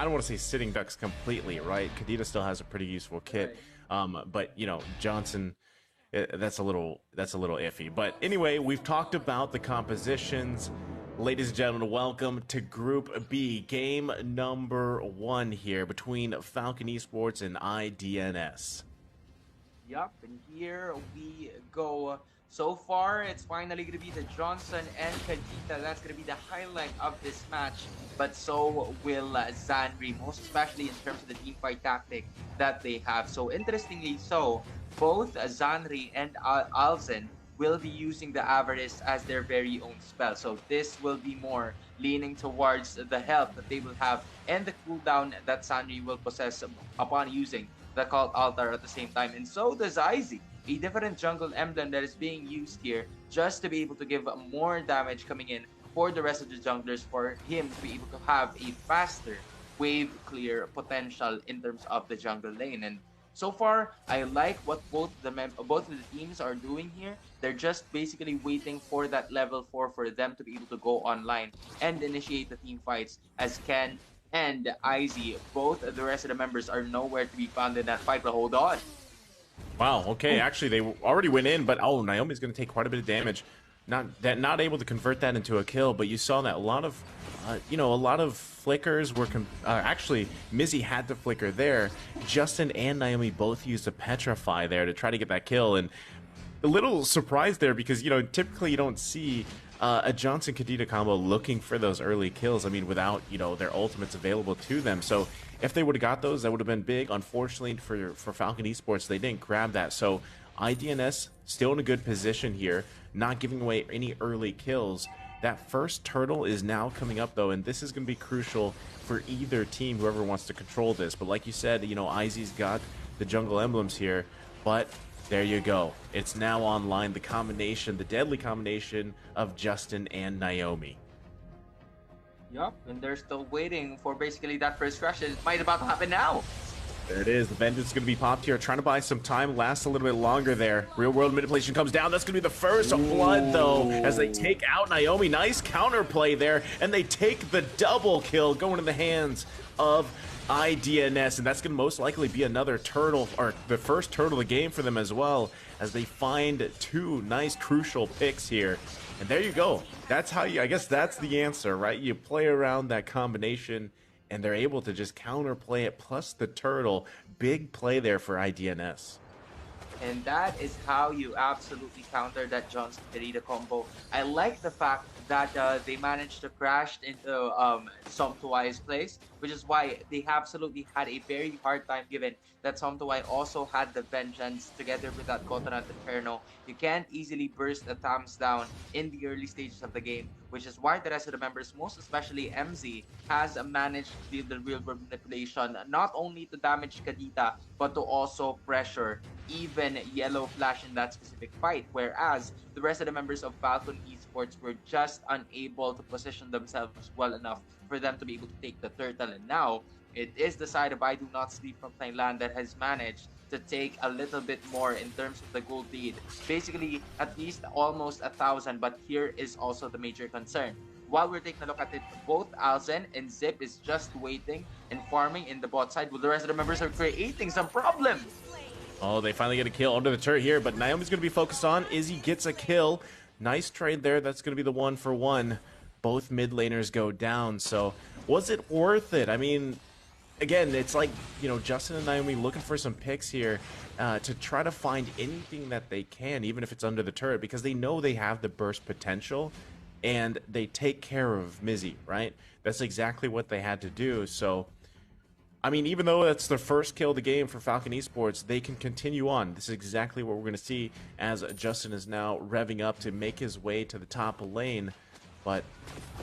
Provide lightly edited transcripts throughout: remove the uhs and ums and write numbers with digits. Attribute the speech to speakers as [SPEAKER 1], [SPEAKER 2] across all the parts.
[SPEAKER 1] I don't want to say sitting ducks completely, right? Kadita still has a pretty useful kit, but you know, Johnson, that's a little iffy. But anyway, we've talked about the compositions. Ladies and gentlemen, welcome to Group B, game number 1 here between Falcon Esports and IDNS.
[SPEAKER 2] Yup, and here we go. So far, it's finally going to be the Johnson and Kajita. That's going to be the highlight of this match. But so will Zanri, most especially in terms of the team fight tactic that they have. So interestingly so, both Zanri and Alzen will be using the Avarice as their very own spell. So this will be more leaning towards the health that they will have and the cooldown that Zanri will possess upon using the Cult Altar at the same time. And so does Izzy, a different jungle emblem that is being used here just to be able to give more damage coming in for the rest of the junglers, for him to be able to have a faster wave clear potential in terms of the jungle lane. And so far, I like what both of the teams are doing here. They're just basically waiting for that level 4 for them to be able to go online and initiate the team fights, as Ken and Izzy, both the rest of the members are nowhere to be found in that fight. But hold on.
[SPEAKER 1] Wow, okay, actually they already went in, but oh, Naomi's going to take quite a bit of damage. Not able to convert that into a kill, but you saw that a lot of flickers were actually Mizzy had to flicker there. Justin and Naomi both used a petrify there to try to get that kill, and a little surprised there because, you know, typically you don't see a Johnson Kadita combo looking for those early kills. I mean, without, you know, their ultimates available to them. So if they would have got those, that would have been big. Unfortunately for Falcon Esports, they didn't grab that. So IDNS still in a good position here, not giving away any early kills. That first turtle is now coming up though, and this is going to be crucial for either team, whoever wants to control this. But like you said, you know, Izzy's got the jungle emblems here, but there you go. It's now online, the combination, the deadly combination of Justin and Naomi.
[SPEAKER 2] Yup, and they're still waiting for basically that first crash. It might about to happen now.
[SPEAKER 1] There it is. The vengeance is going to be popped here. Trying to buy some time. Lasts a little bit longer there. Real world manipulation comes down. That's going to be the first of blood, though, as they take out Naomi. Nice counterplay there. And they take the double kill going in the hands of IDNS. And that's going to most likely be another turtle, or the first turtle of the game for them as well, as they find 2 nice crucial picks here. And there you go. That's how you, I guess that's the answer, right? You play around that combination, and they're able to just counterplay it, plus the turtle. Big play there for IDNS.
[SPEAKER 2] And that is how you absolutely counter that Johnson Kadita combo. I like the fact that they managed to crash into Somtuai's place, which is why they absolutely had a very hard time, given that Somtuai also had the Vengeance together with that Coconut Inferno. You can't easily burst the Tams down in the early stages of the game, which is why the rest of the members, most especially MZ, has managed to deal the real world manipulation, not only to damage Kadita, but to also pressure even Yellow Flash in that specific fight, whereas the rest of the members of Falcon Esports were just unable to position themselves well enough for them to be able to take the turtle. And now it is the side of I Do Not Sleep from Thailand that has managed to take a little bit more in terms of the gold lead, basically at least almost 1,000. But here is also the major concern. While we're taking a look at it, both Alzen and Zip is just waiting and farming in the bot side, while the rest of the members are creating some problems.
[SPEAKER 1] Oh, they finally get a kill under the turret here, but Naomi's going to be focused on. Izzy gets a kill. Nice trade there. That's going to be the 1-for-1. Both mid laners go down. So was it worth it? I mean, again, it's like, you know, Justin and Naomi looking for some picks here to try to find anything that they can, even if it's under the turret, because they know they have the burst potential and they take care of Mizzy, right? That's exactly what they had to do. So I mean, even though that's the first kill of the game for Falcon Esports, they can continue on. This is exactly what we're going to see as Justin is now revving up to make his way to the top lane. But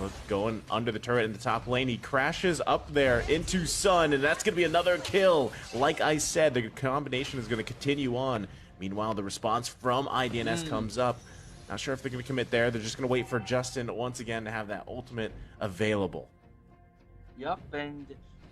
[SPEAKER 1] look, going under the turret in the top lane, he crashes up there into Sun, and that's going to be another kill. Like I said, the combination is going to continue on. Meanwhile, the response from IDNS comes up. Not sure if they're going to commit there. They're just going to wait for Justin once again to have that ultimate available.
[SPEAKER 2] Yup, and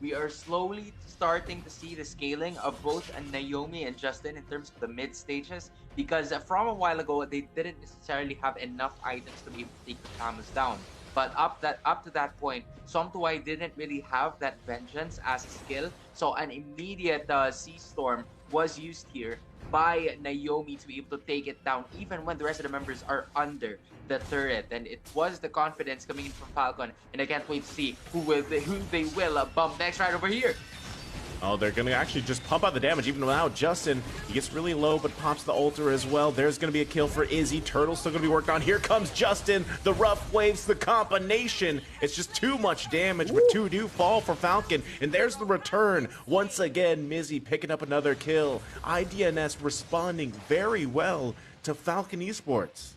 [SPEAKER 2] we are slowly starting to see the scaling of both Naomi and Justin in terms of the mid stages, because from a while ago they didn't necessarily have enough items to be able to take the Tamas down. But up to that point, Somtuai didn't really have that vengeance as a skill. So an immediate sea storm was used here by Naomi to be able to take it down, even when the rest of the members are under the turret. And it was the confidence coming in from Falcon, and I can't wait to see who they will bump next right over here.
[SPEAKER 1] Oh, they're going to actually just pump out the damage. Even without Justin, he gets really low, but pops the ultra as well. There's going to be a kill for Izzy. Turtle's still going to be worked on. Here comes Justin. The rough waves, the combination. It's just too much damage, but two do fall for Falcon. And there's the return. Once again, Mizzy picking up another kill. IDNS responding very well to Falcon Esports.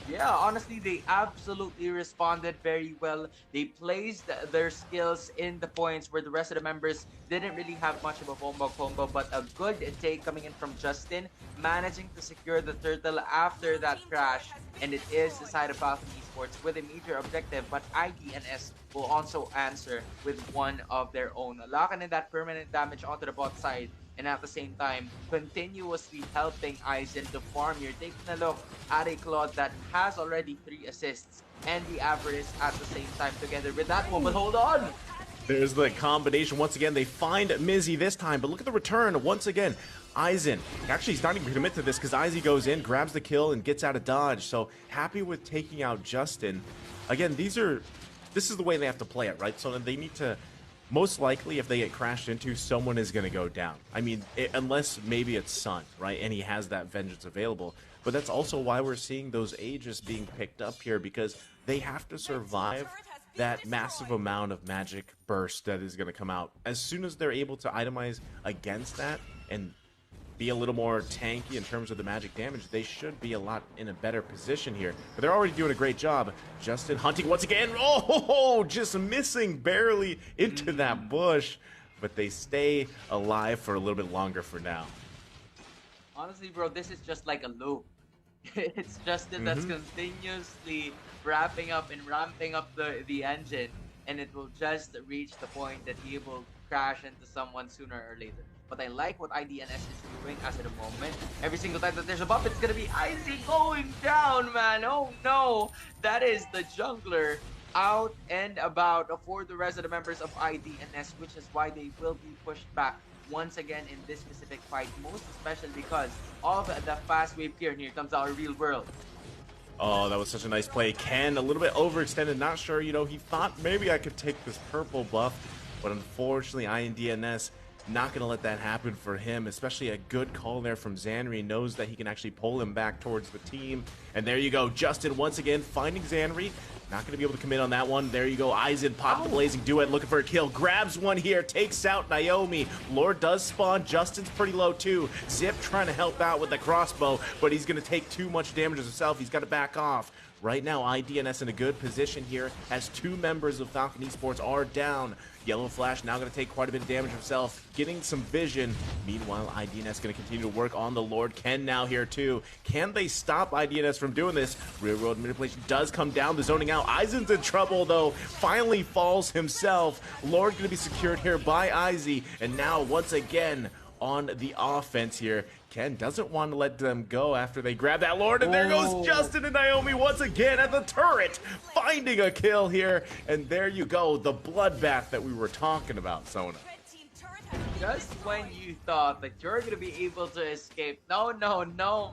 [SPEAKER 2] Yeah, honestly, they absolutely responded very well. They placed their skills in the points where the rest of the members didn't really have much of a combo, but a good take coming in from Justin, managing to secure the turtle after that crash. And it is the side of Falcon Esports with a major objective, but IDNS will also answer with one of their own, locking in that permanent damage onto the bot side, and at the same time continuously helping Aizen to farm. You're taking a look at a Claude that has already 3 assists and the average at the same time together with that one, but hold on!
[SPEAKER 1] There's the combination. Once again, they find Mizzy this time, but look at the return. Once again, Aizen, actually he's not even commit to this because Izzy goes in, grabs the kill, and gets out of dodge. So happy with taking out Justin. Again, this is the way they have to play it, right? So they need to, most likely, if they get crashed into, someone is going to go down. I mean, unless maybe it's Sun, right? And he has that vengeance available. But that's also why we're seeing those Aegis being picked up here, because they have to survive that massive amount of magic burst that is going to come out. As soon as they're able to itemize against that and be a little more tanky in terms of the magic damage, they should be a lot in a better position here. But they're already doing a great job. Justin hunting once again. Oh, just missing barely into that bush. But they stay alive for a little bit longer for now.
[SPEAKER 2] Honestly, bro, this is just like a loop. It's Justin that's continuously wrapping up and ramping up the engine, and it will just reach the point that he will crash into someone sooner or later. But I like what IDNS is doing as of the moment. Every single time that there's a bump, it's gonna be Izzy going down, man. Oh no, that is the jungler out and about for the rest of the members of IDNS, which is why they will be pushed back once again in this specific fight, most especially because of the fast wave here. And here comes our real world.
[SPEAKER 1] Oh, that was such a nice play. Ken, a little bit overextended, not sure, he thought maybe I could take this purple buff, but unfortunately IDNS not going to let that happen for him, especially a good call there from Zanri. Knows that he can actually pull him back towards the team. And there you go, Justin once again finding Zanri. Not going to be able to commit on that one. There you go, Aizen pop the blazing duet, looking for a kill. Grabs one here, takes out Naomi. Lord does spawn. Justin's pretty low too. Zip trying to help out with the crossbow, but he's going to take too much damage himself. He's got to back off. Right now, IDNS in a good position here as 2 members of Falcon Esports are down. Yellow Flash now going to take quite a bit of damage himself, getting some vision. Meanwhile, IDNS going to continue to work on the Lord. Ken now here too. Can they stop IDNS from doing this? Railroad manipulation does come down, the zoning out. Aizen's in trouble though, finally falls himself. Lord going to be secured here by Izzy, and now once again on the offense here. Ken doesn't want to let them go after they grab that Lord, and there goes Justin and Naomi once again at the turret, finding a kill here, and there you go, the bloodbath that we were talking about, Sona.
[SPEAKER 2] Just when you thought that you're going to be able to escape, no,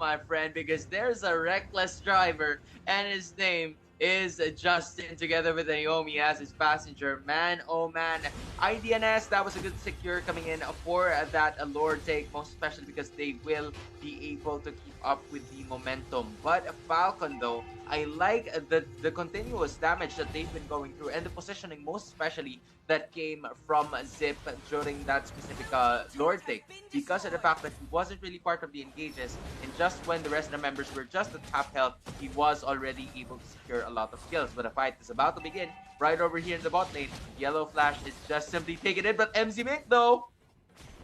[SPEAKER 2] my friend, because there's a reckless driver, and his name is Justin together with Naomi as his passenger. Man, oh man. IDNS, that was a good secure coming in for that Lord take, most especially because they will be able to keep up with the momentum. But Falcon though, I like the continuous damage that they've been going through and the positioning, most especially that came from Zip during that specific Lord take, because of the fact that he wasn't really part of the engages, and just when the rest of the members were just at top health, he was already able to secure a lot of kills. But the fight is about to begin right over here in the bot lane. Yellow Flash is just simply taking it, but MZ Mink though,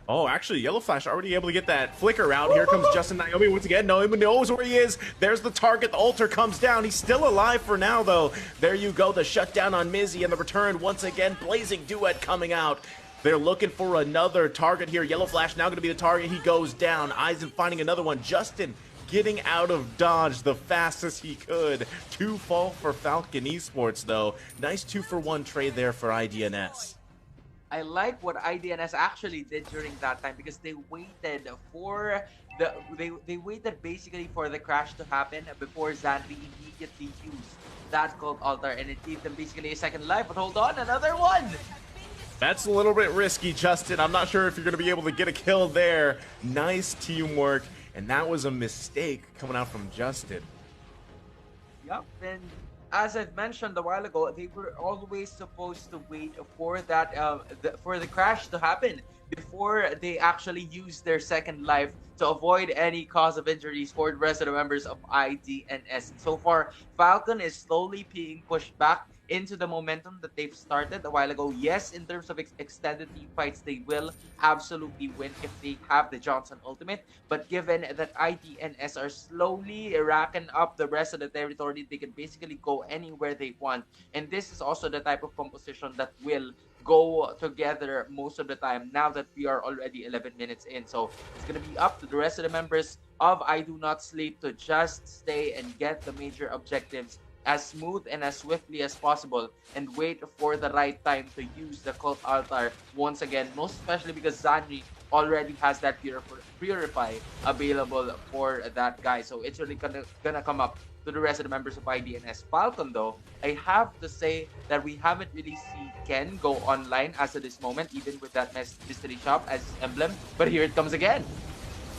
[SPEAKER 1] Oh, actually, Yellow Flash already able to get that flicker out. Here comes Justin Naomi once again. Naomi knows where he is. There's the target. The altar comes down. He's still alive for now, though. There you go. The shutdown on Mizzy and the return once again. Blazing duet coming out. They're looking for another target here. Yellow Flash now going to be the target. He goes down. Aizen finding another one. Justin getting out of dodge the fastest he could. 2 fall for Falcon Esports, though. Nice 2-for-1 trade there for IDNS.
[SPEAKER 2] I like what IDNS actually did during that time because they waited for they waited basically for the crash to happen before Zanri immediately used that cult altar, and it gave them basically a second life. But hold on, another one!
[SPEAKER 1] That's a little bit risky, Justin. I'm not sure if you're going to be able to get a kill there. Nice teamwork, and that was a mistake coming out from Justin.
[SPEAKER 2] Yep, and as I've mentioned a while ago, they were always supposed to wait for that for the crash to happen before they actually use their second life to avoid any cause of injuries for the rest of the members of IDNS. So far, Falcon is slowly being pushed back into the momentum that they've started a while ago. Yes, in terms of extended team fights, they will absolutely win if they have the Johnson ultimate. But given that IDNS are slowly racking up the rest of the territory, they can basically go anywhere they want. And this is also the type of composition that will go together most of the time now that we are already 11 minutes in. So it's going to be up to the rest of the members of I Do Not Sleep to just stay and get the major objectives as smooth and as swiftly as possible and wait for the right time to use the cult altar once again, most especially because Zanri already has that purify available for that guy. So it's really gonna come up to the rest of the members of IDNS. Falcon, though, I have to say that we haven't really seen Ken go online as of this moment, even with that mystery shop as emblem. But here it comes again.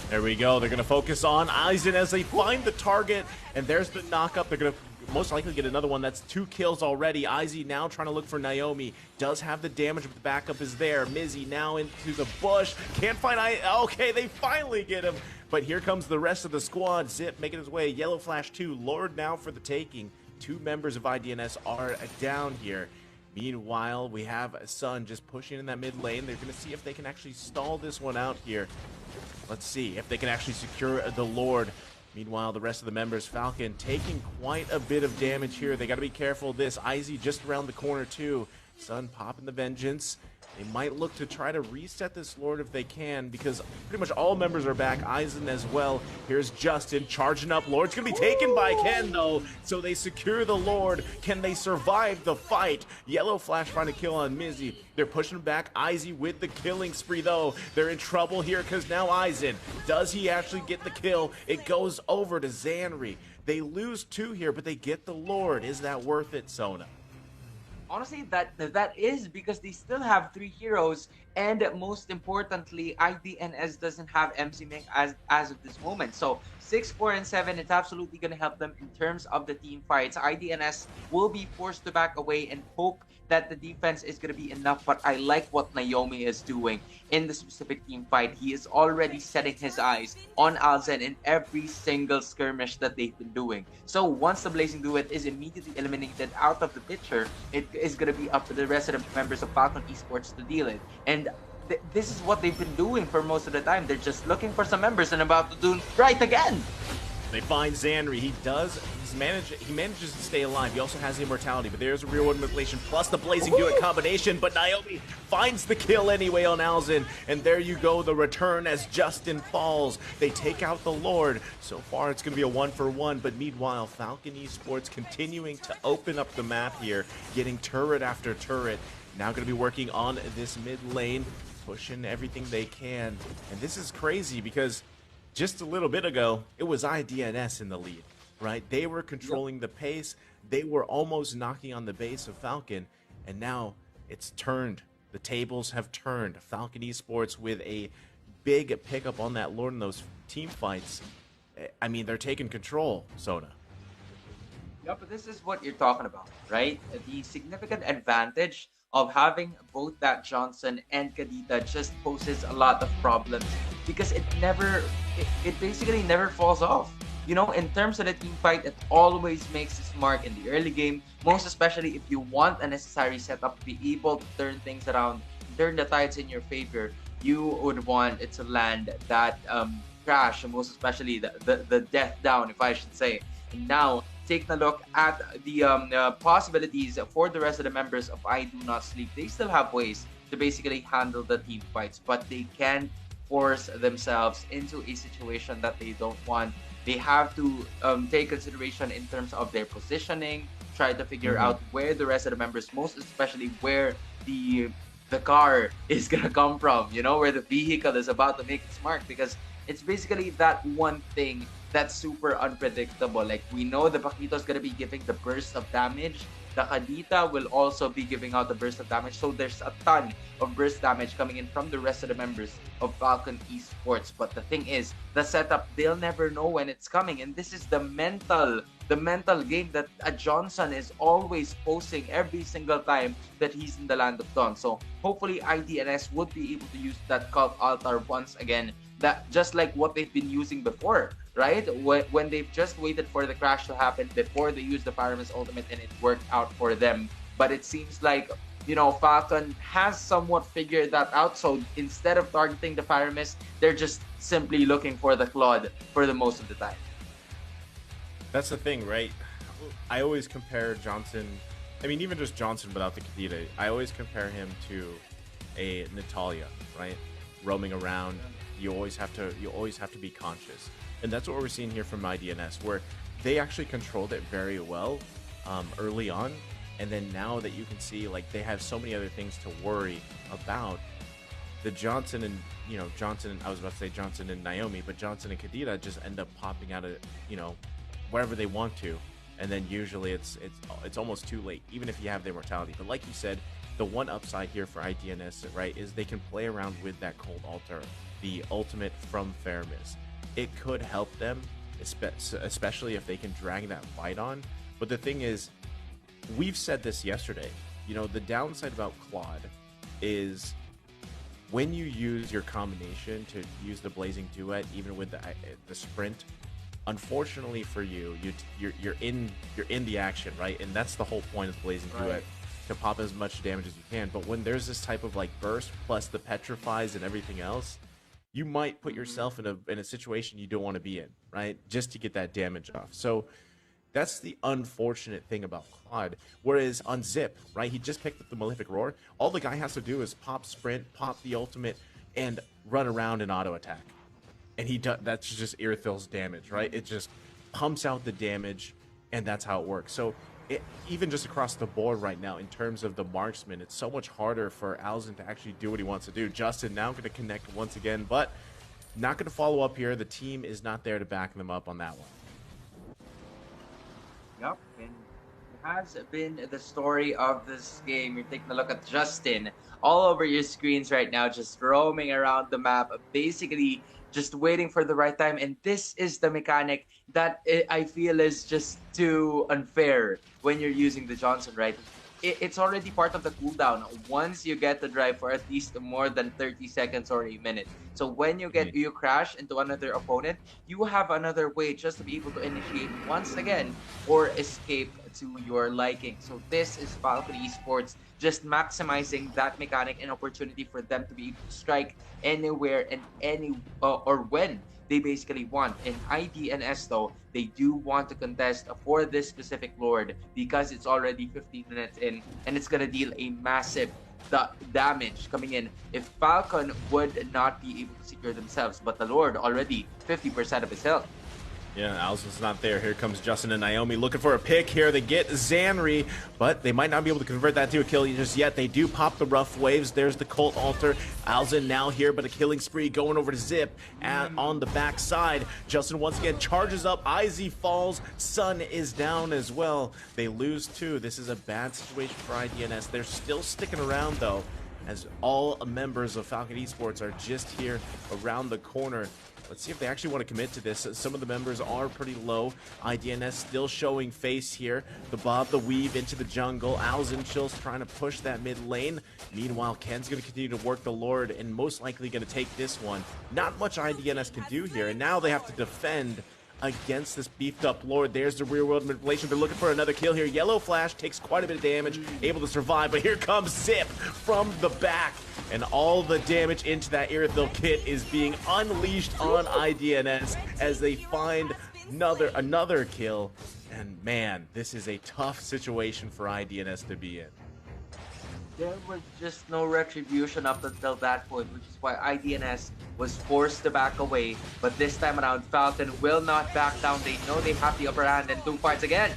[SPEAKER 1] There we go. They're going to focus on Aizen as they find the target, and there's the knockup. They're going to most likely get another one. That's 2 kills already. Izzy now trying to look for Naomi. Does have the damage, but the backup is there. Mizzy now into the bush. Can't find Okay, they finally get him. But here comes the rest of the squad. Zip making his way. Yellow Flash 2. Lord now for the taking. 2 members of IDNS are down here. Meanwhile, we have Sun just pushing in that mid lane. They're going to see if they can actually stall this one out here. Let's see if they can actually secure the Lord. Meanwhile, the rest of the members, Falcon, taking quite a bit of damage here. They got to be careful of this. Izzy just around the corner, too. Sun popping the Vengeance. They might look to try to reset this Lord if they can, because pretty much all members are back. Aizen as well. Here's Justin charging up. Lord's going to be taken by Ken, though, so they secure the Lord. Can they survive the fight? Yellow Flash trying to kill on Mizzy. They're pushing back. Izzy with the killing spree, though. They're in trouble here because now Aizen, does he actually get the kill? It goes over to Zanri. They lose 2 here, but they get the Lord. Is that worth it, Sona?
[SPEAKER 2] Honestly, that is because they still have 3 heroes, and most importantly, IDNS doesn't have MC Ming as of this moment. So 6, 4, and 7, it's absolutely going to help them in terms of the team fights. IDNS will be forced to back away and hope that the defense is going to be enough, but I like what Naomi is doing in the specific team fight. He is already setting his eyes on Alzen in every single skirmish that they've been doing. So once the Blazing Duet is immediately eliminated out of the picture, it is going to be up to the rest of the members of FALCON Esports to deal it. And this is what they've been doing for most of the time. They're just looking for some members and about to do right again.
[SPEAKER 1] They find Zanri. He manages to stay alive. He also has the immortality, but there's a real world manipulation plus the Blazing Duet combination. But Naomi finds the kill anyway on Alzen, and there you go, the return as Justin falls. They take out the Lord. So far, it's going to be a 1-for-1. But meanwhile, Falcon Esports continuing to open up the map here, getting turret after turret. Now going to be working on this mid lane, pushing everything they can. And this is crazy because just a little bit ago, it was IDNS in the lead, right? They were controlling the pace. They were almost knocking on the base of Falcon, and now it's turned. The tables have turned. Falcon Esports with a big pickup on that Lord in those team fights. I mean, they're taking control, Sona.
[SPEAKER 2] Yeah, but this is what you're talking about, right? The significant advantage of having both that Johnson and Kadita just poses a lot of problems because it basically never falls off. You know, in terms of the team fight, it always makes its mark in the early game, most especially if you want a necessary setup to be able to turn things around, turn the tides in your favor. You would want it to land that crash, and most especially the death down, if I should say. And now, taking a look at the possibilities for the rest of the members of I Do Not Sleep. They still have ways to basically handle the team fights, but they can force themselves into a situation that they don't want. They have to take consideration in terms of their positioning, try to figure out where the rest of the members, most especially where the car is gonna come from, you know, where the vehicle is about to make its mark, because it's basically that one thing that's super unpredictable. Like, we know the Paquito is gonna be giving the burst of damage. The Kadita will also be giving out the burst of damage. So there's a ton of burst damage coming in from the rest of the members of Falcon Esports. But the thing is, the setup, they'll never know when it's coming. And this is the mental game that a Johnson is always posing every single time that he's in the Land of Dawn. So hopefully IDNS would be able to use that Cult Altar once again, that just like what they've been using before, right? When they've just waited for the crash to happen before they used the Pyramus ultimate and it worked out for them. But it seems like, you know, Falcon has somewhat figured that out. So instead of targeting the Pyramus, they're just simply looking for the Claude for the most of the time.
[SPEAKER 1] That's the thing, right? I always compare Johnson, I mean, even just Johnson without the Kadita, I always compare him to a Natalia, right? Roaming around. You always have to be conscious, and that's what we're seeing here from IDNS, where they actually controlled it very well early on, and then now that you can see, like, they have so many other things to worry about. The Johnson and I was about to say Johnson and Naomi, but Johnson and Kadita just end up popping out of, you know, wherever they want to, and then usually it's almost too late, even if you have the immortality. But like you said, the one upside here for IDNS, right, is they can play around with that Cold Altar, the ultimate from Fairness. It could help them, especially if they can drag that fight on. But the thing is, we've said this yesterday, you know, the downside about Claude is when you use your combination to use the Blazing Duet, even with the sprint, unfortunately for you, you're in the action, right? And that's the whole point of the Blazing Duet, to pop as much damage as you can. But when there's this type of like burst plus the petrifies and everything else, you might put yourself in a situation you don't want to be in, right? Just to get that damage off. So that's the unfortunate thing about Claude. Whereas on Zip, right, he just picked up the Malefic Roar. All the guy has to do is pop sprint, pop the ultimate, and run around and auto attack. And that's just Irithyll's damage, right? It just pumps out the damage, and that's how it works. So even just across the board right now, in terms of the marksman, it's so much harder for Alzen to actually do what he wants to do. Justin now going to connect once again, but not going to follow up here. The team is not there to back them up on that one.
[SPEAKER 2] Yep, and it has been the story of this game. You're taking a look at Justin all over your screens right now, just roaming around the map, basically just waiting for the right time. And this is the mechanic that I feel is just too unfair when you're using the Johnson, right? It's already part of the cooldown once you get the drive for at least more than 30 seconds or a minute. So when you crash into another opponent, you have another way just to be able to initiate once again or escape to your liking. So this is Falcon Esports just maximizing that mechanic and opportunity for them to be able to strike anywhere and or when they basically want. In IDNS though, they do want to contest for this specific Lord because it's already 15 minutes in and it's gonna deal a massive damage coming in if Falcon would not be able to secure themselves. But the Lord already 50% of his health.
[SPEAKER 1] Yeah, Alzen's not there. Here comes Justin and Naomi looking for a pick here. They get Zanri, but they might not be able to convert that to a kill just yet. They do pop the rough waves. There's the Cult Altar. Alzen now here, but a killing spree going over to Zip. And on the backside, Justin once again charges up. IZ falls. Sun is down as well. They lose too. This is a bad situation for IDNS. They're still sticking around though, as all members of Falcon Esports are just here around the corner. Let's see if they actually want to commit to this. Some of the members are pretty low. IDNS still showing face here. The Bob the Weave into the jungle. Alzen Chill's trying to push that mid lane. Meanwhile, Ken's going to continue to work the Lord and most likely going to take this one. Not much IDNS can do here, and now they have to defend against this beefed up Lord. There's the real world manipulation. They're looking for another kill here. Yellow Flash takes quite a bit of damage, able to survive, but here comes Zip from the back, and all the damage into that Irithyll kit is being unleashed on IDNS as they find another kill. And man, this is a tough situation for IDNS to be in.
[SPEAKER 2] There was just no retribution up until that point, which is why IDNS was forced to back away. But this time around, Falcon will not back down. They know they have the upper hand and 2 fights again.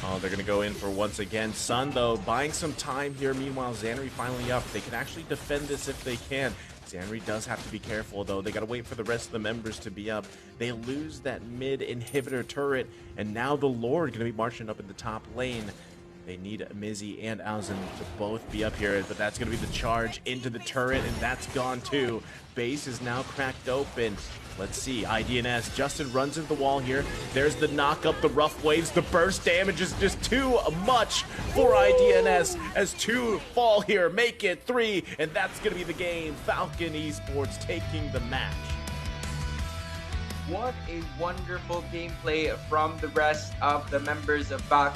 [SPEAKER 1] Oh, they're going to go in for once again. Sun, though, buying some time here. Meanwhile, Zanri finally up. They can actually defend this if they can. Zanri does have to be careful, though. They got to wait for the rest of the members to be up. They lose that mid inhibitor turret, and now the Lord going to be marching up in the top lane. They need Mizzy and Alzen to both be up here, but that's going to be the charge into the turret, and that's gone too. Base is now cracked open. Let's see, IDNS. Justin runs into the wall here. There's the knock up, the rough waves. The burst damage is just too much for IDNS as 2 fall here. Make it 3, and that's going to be the game. Falcon Esports taking the match.
[SPEAKER 2] What a wonderful gameplay from the rest of the members of Falcon.